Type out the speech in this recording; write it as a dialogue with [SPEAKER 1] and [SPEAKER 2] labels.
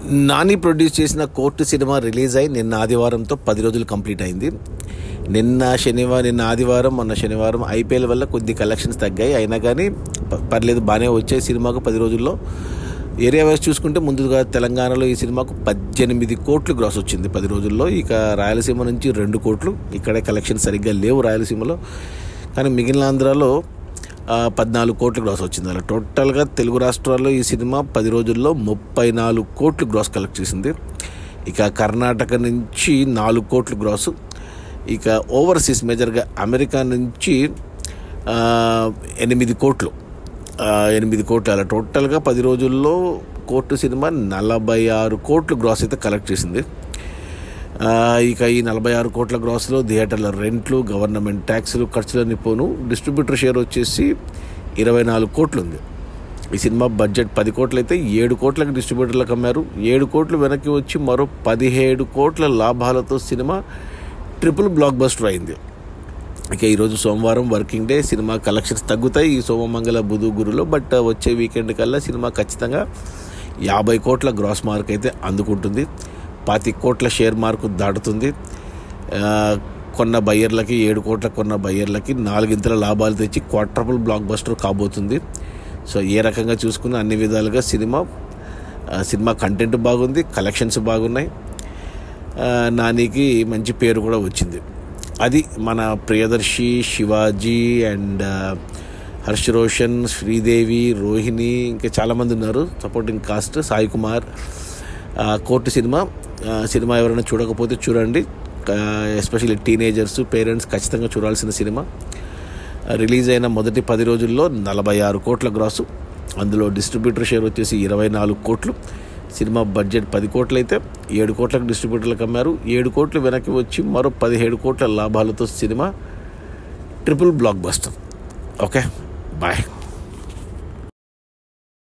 [SPEAKER 1] Nani produce చేసిన court cinema release అయి నిన్న ఆదివారంతో 10 రోజులు కంప్లీట్ అయింది. నిన్న ఆదివారం మొన్న శనివారం ఐపీఎల్ వల్ల కొద్ది కలెక్షన్స్ తగ్గాయి. అయినా కానీ పర్లేదు, బాగానే వచ్చాయి సినిమాకు 10 రోజుల్లో. ఏరియా వైజ్ చూసుకుంటే ముందుగా తెలంగాణలో ఈ సినిమాకు 18 కోట్లు గ్రాస్ వచ్చింది 10 రోజుల్లో. ఇక రాయలసీమ నుంచి 2 కోట్లు. ఇక్కడే కలెక్షన్ సరిగ్గా లేవు రాయలసీమలో, కానీ మిగిలిన ఆంధ్రాలో 14 కోట్లు గ్రాస్ వచ్చింది. అలా టోటల్గా తెలుగు రాష్ట్రాల్లో ఈ సినిమా 10 రోజుల్లో 34 కోట్లు గ్రాస్ కలెక్ట్ చేసింది. ఇక కర్ణాటక నుంచి 4 కోట్లు గ్రాసు. ఇక ఓవర్సీస్ మేజర్గా అమెరికా నుంచి 8 కోట్లు. అలా టోటల్గా 10 రోజుల్లో కోర్టు సినిమా 46 కోట్లు గ్రాస్ అయితే కలెక్ట్ చేసింది. ఇక ఈ 46 కోట్ల గ్రాస్లో థియేటర్ల రెంట్లు, గవర్నమెంట్ ట్యాక్సులు, ఖర్చులన్నీ పోను డిస్ట్రిబ్యూటర్ షేర్ వచ్చేసి 24 కోట్లు ఉంది. ఈ సినిమా బడ్జెట్ 10 కోట్లు అయితే 7 కోట్లకు డిస్ట్రిబ్యూటర్లకు అమ్మారు. 7 కోట్లు వెనక్కి వచ్చి మరో 17 కోట్ల లాభాలతో సినిమా ట్రిపుల్ బ్లాక్ బస్టర్ అయింది. ఇక ఈరోజు సోమవారం వర్కింగ్ డే. సినిమా కలెక్షన్స్ తగ్గుతాయి ఈ సోమమంగళ బుధ గురులో. బట్ వచ్చే వీకెండ్ కల్లా సినిమా ఖచ్చితంగా 50 కోట్ల గ్రాస్ మార్క్ అయితే అందుకుంటుంది. 25 కోట్ల షేర్ మార్కు దాటుతుంది. కొన్న బయ్యర్లకి 7 కోట్ల కొన్న బయ్యర్లకి 4 లాభాలు తెచ్చి క్వార్టర్ఫుల్ బ్లాక్ బస్టర్ కాబోతుంది. సో ఏ రకంగా చూసుకున్న అన్ని విధాలుగా సినిమా కంటెంట్ బాగుంది, కలెక్షన్స్ బాగున్నాయి, నానికి మంచి పేరు కూడా వచ్చింది. అది మన ప్రియదర్శి, శివాజీ అండ్ హర్ష్ రోషన్, శ్రీదేవి, రోహిణి, ఇంకా చాలామంది ఉన్నారు supporting cost. Sai Kumar. Court cinema ఎవరైనా చూడకపోతే చూడండి. ఎస్పెషల్లీ టీనేజర్స్, పేరెంట్స్ ఖచ్చితంగా చూడాల్సిన సినిమా. రిలీజ్ అయిన మొదటి 10 రోజుల్లో 46 కోట్ల గ్రాసు. అందులో డిస్ట్రిబ్యూటర్ షేర్ వచ్చేసి 24 కోట్లు. సినిమా బడ్జెట్ 10 కోట్లు అయితే 7 కోట్లకు డిస్ట్రిబ్యూటర్లకు అమ్మారు. 7 కోట్లు వెనక్కి వచ్చి మరో 17 కోట్ల లాభాలతో cinema triple blockbuster. Okay, bye.